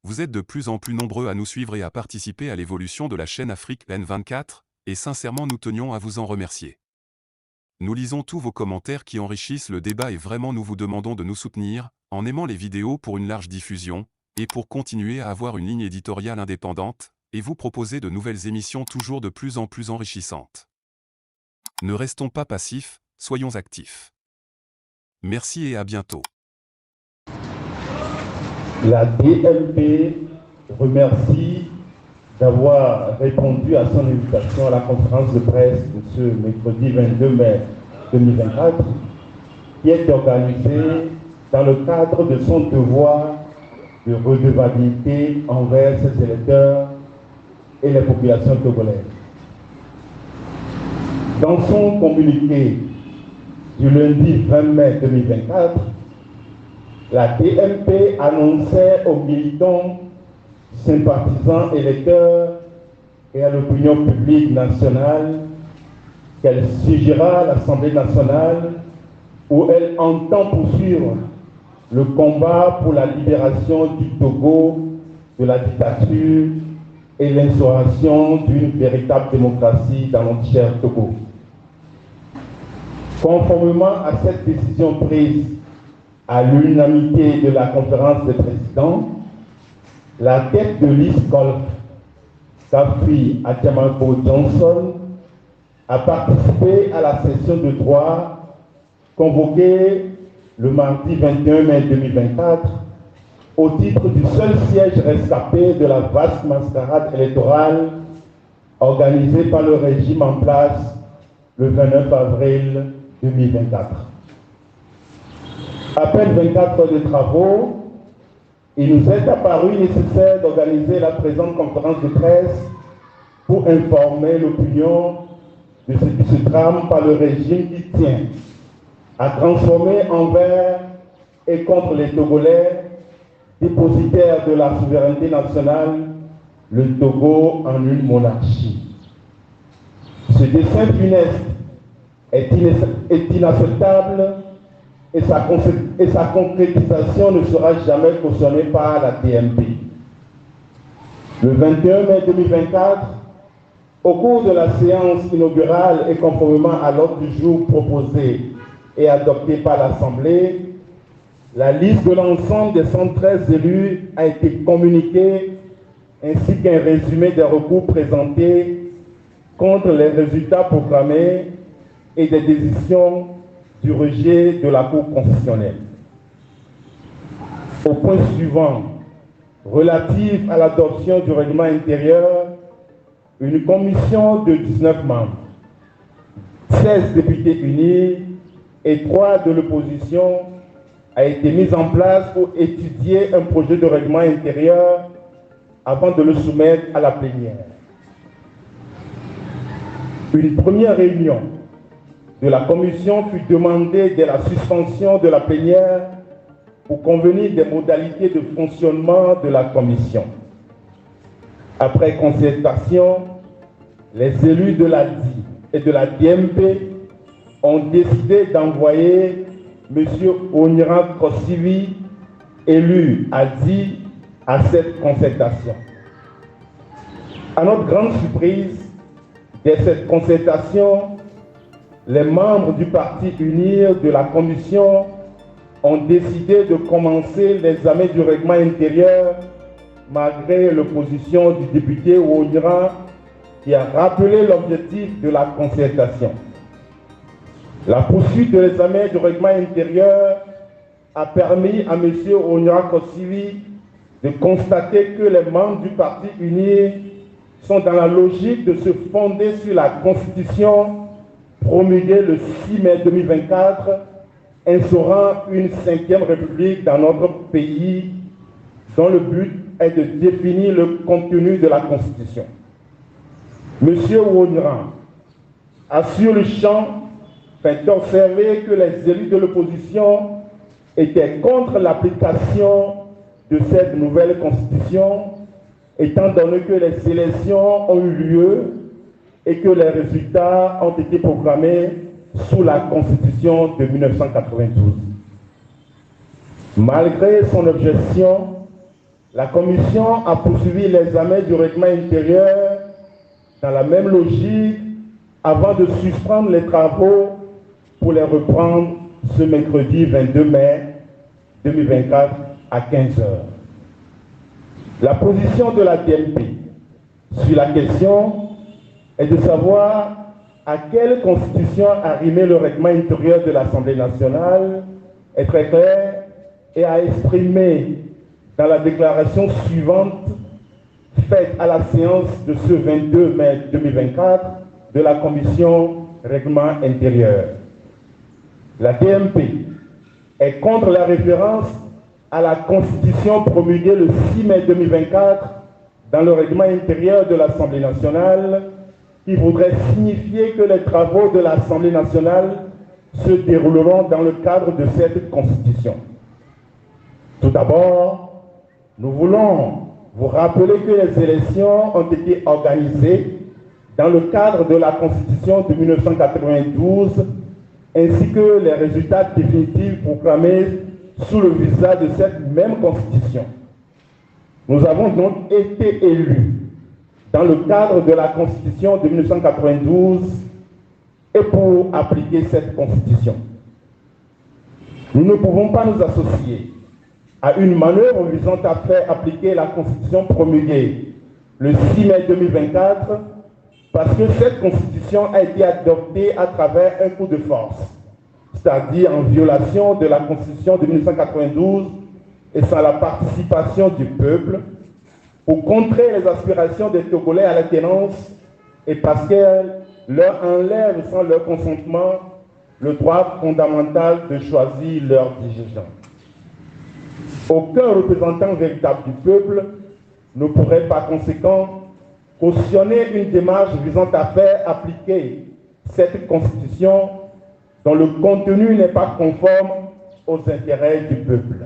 Vous êtes de plus en plus nombreux à nous suivre et à participer à l'évolution de la chaîne Afrique N24, et sincèrement nous tenions à vous en remercier. Nous lisons tous vos commentaires qui enrichissent le débat et vraiment nous vous demandons de nous soutenir, en aimant les vidéos pour une large diffusion, et pour continuer à avoir une ligne éditoriale indépendante, et vous proposer de nouvelles émissions toujours de plus en plus enrichissantes. Ne restons pas passifs, soyons actifs. Merci et à bientôt. La DLP remercie d'avoir répondu à son invitation à la conférence de presse de ce mercredi 22 mai 2024, qui est organisée dans le cadre de son devoir de redevabilité envers ses électeurs et les populations togolaises. Dans son communiqué du lundi 20 mai 2024, la DLP annonçait aux militants, sympathisants, électeurs et à l'opinion publique nationale qu'elle siégera à l'Assemblée nationale où elle entend poursuivre le combat pour la libération du Togo de la dictature et l'instauration d'une véritable démocratie dans notre cher Togo. Conformément à cette décision prise à l'unanimité de la conférence des présidents, la tête de liste golf, Kafui Adjamako Johnson, a participé à la session de droit convoquée le mardi 21 mai 2024 au titre du seul siège rescapé de la vaste mascarade électorale organisée par le régime en place le 29 avril 2024. Après 24 heures de travaux, il nous est apparu nécessaire d'organiser la présente conférence de presse pour informer l'opinion de ce qui se trame par le régime qui tient à transformer envers et contre les Togolais, dépositaires de la souveraineté nationale, le Togo en une monarchie. Ce dessein funeste est inacceptable et sa concrétisation ne sera jamais cautionnée par la DMP. Le 21 mai 2024, au cours de la séance inaugurale et conformément à l'ordre du jour proposé et adopté par l'Assemblée, la liste de l'ensemble des 113 élus a été communiquée ainsi qu'un résumé des recours présentés contre les résultats proclamés et des décisions du rejet de la Cour constitutionnelle. Au point suivant, relatif à l'adoption du règlement intérieur, une commission de 19 membres, 16 députés unis et 3 de l'opposition a été mise en place pour étudier un projet de règlement intérieur avant de le soumettre à la plénière. Une première réunion de la commission fut demandée dès la suspension de la plénière pour convenir des modalités de fonctionnement de la commission. Après concertation, les élus de la DI et de la DMP ont décidé d'envoyer M. Onyran Kosivi, élu à DI, à cette concertation. À notre grande surprise, dès cette concertation, les membres du Parti Unir de la Commission ont décidé de commencer l'examen du règlement intérieur malgré l'opposition du député Onyran qui a rappelé l'objectif de la concertation. La poursuite de l'examen du règlement intérieur a permis à M. Onyran Kosivi de constater que les membres du Parti Unir sont dans la logique de se fonder sur la Constitution promulguée le 6 mai 2024, instaurant une 5e République dans notre pays, dont le but est de définir le contenu de la Constitution. M. Onyran a sur le champ fait observer que les élus de l'opposition étaient contre l'application de cette nouvelle Constitution, étant donné que les élections ont eu lieu et que les résultats ont été proclamés sous la Constitution de 1992. Malgré son objection, La Commission a poursuivi l'examen du règlement intérieur dans la même logique avant de suspendre les travaux pour les reprendre ce mercredi 22 mai 2024 à 15 heures. La position de la DMP sur la question est de savoir à quelle constitution arrimer le règlement intérieur de l'Assemblée nationale est très clair et a exprimé dans la déclaration suivante faite à la séance de ce 22 mai 2024 de la Commission règlement intérieur. La DMP est contre la référence à la Constitution promulguée le 6 mai 2024 dans le règlement intérieur de l'Assemblée nationale qui voudrait signifier que les travaux de l'Assemblée nationale se dérouleront dans le cadre de cette Constitution. Tout d'abord, nous voulons vous rappeler que les élections ont été organisées dans le cadre de la Constitution de 1992 ainsi que les résultats définitifs proclamés sous le visage de cette même Constitution. Nous avons donc été élus dans le cadre de la Constitution de 1992 et pour appliquer cette Constitution. Nous ne pouvons pas nous associer à une manœuvre visant à faire appliquer la Constitution promulguée le 6 mai 2024 parce que cette Constitution a été adoptée à travers un coup de force, c'est-à-dire en violation de la Constitution de 1992 et sans la participation du peuple, pour contrer les aspirations des Togolais à l'alternance et parce qu'elle leur enlève sans leur consentement le droit fondamental de choisir leurs dirigeants. Aucun représentant véritable du peuple ne pourrait par conséquent cautionner une démarche visant à faire appliquer cette Constitution dont le contenu n'est pas conforme aux intérêts du peuple.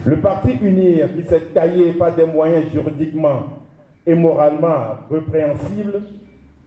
Le Parti UNIR, qui s'est taillé par des moyens juridiquement et moralement répréhensibles,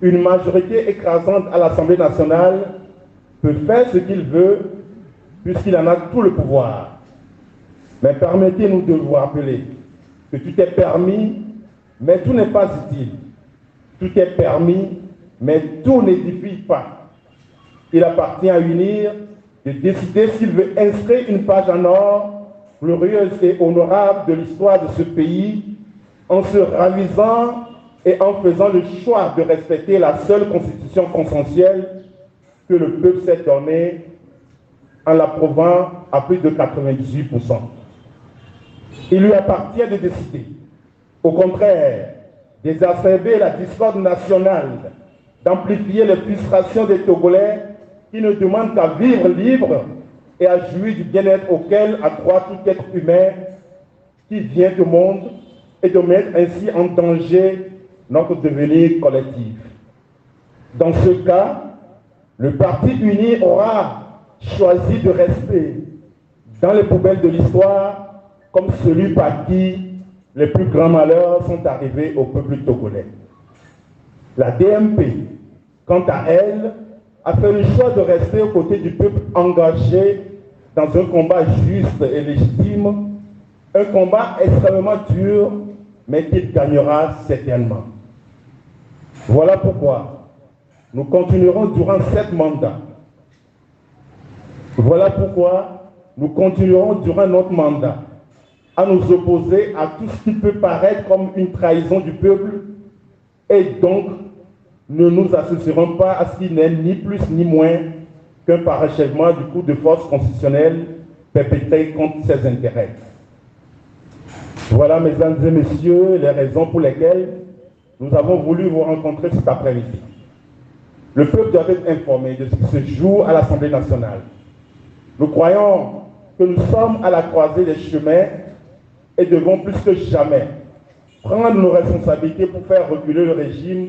une majorité écrasante à l'Assemblée nationale, peut faire ce qu'il veut puisqu'il en a tout le pouvoir. Mais permettez-nous de vous rappeler que tout est permis, mais tout n'est pas utile. Tout est permis, mais tout n'édifie pas. Il appartient à UNIR de décider s'il veut inscrire une page en or, glorieuse et honorable de l'histoire de ce pays, en se ravisant et en faisant le choix de respecter la seule constitution consensuelle que le peuple s'est donnée en l'approuvant à plus de 98%. Il lui appartient de décider, au contraire, d'exacerber la discorde nationale, d'amplifier les frustrations des Togolais qui ne demandent qu'à vivre libre et à jouir du bien-être auquel a droit tout être humain qui vient au monde et de mettre ainsi en danger notre devenir collectif. Dans ce cas, le Parti uni aura choisi de rester dans les poubelles de l'histoire comme celui par qui les plus grands malheurs sont arrivés au peuple togolais. La DMP, quant à elle, a fait le choix de rester aux côtés du peuple engagé dans un combat juste et légitime, un combat extrêmement dur, mais qu'il gagnera certainement. Voilà pourquoi nous continuerons durant 7 mandats. Voilà pourquoi nous continuerons durant notre mandat à nous opposer à tout ce qui peut paraître comme une trahison du peuple et donc ne nous associerons pas à ce qui n'est ni plus ni moins qu'un parachèvement du coup de force constitutionnel perpétré contre ses intérêts. Voilà, mesdames et messieurs, les raisons pour lesquelles nous avons voulu vous rencontrer cet après-midi. Le peuple doit être informé de ce qui se joue à l'Assemblée nationale. Nous croyons que nous sommes à la croisée des chemins et devons plus que jamais prendre nos responsabilités pour faire reculer le régime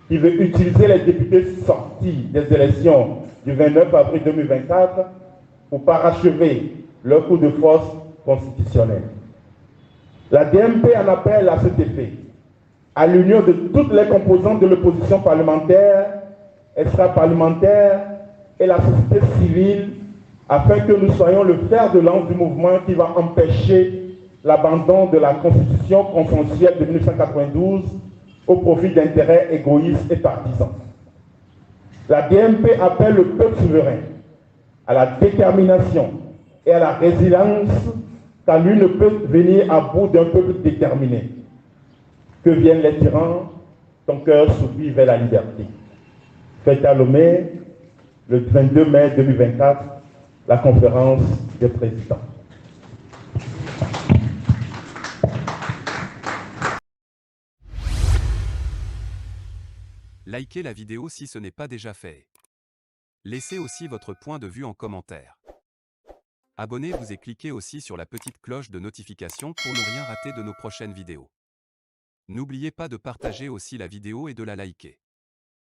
qui veut utiliser les députés sortis des élections du 29 avril 2024 pour parachever leur coup de force constitutionnel. La DMP en appelle à cet effet à l'union de toutes les composantes de l'opposition parlementaire, extra-parlementaire et la société civile afin que nous soyons le fer de lance du mouvement qui va empêcher l'abandon de la Constitution consensuelle de 1992 au profit d'intérêts égoïstes et partisans. La DMP appelle le peuple souverain à la détermination et à la résilience, car lui ne peut venir à bout d'un peuple déterminé. Que viennent les tyrans, ton cœur s'oublie vers la liberté. Fête à Lomé, le 22 mai 2024, la conférence des présidents. Likez la vidéo si ce n'est pas déjà fait. Laissez aussi votre point de vue en commentaire. Abonnez-vous et cliquez aussi sur la petite cloche de notification pour ne rien rater de nos prochaines vidéos. N'oubliez pas de partager aussi la vidéo et de la liker.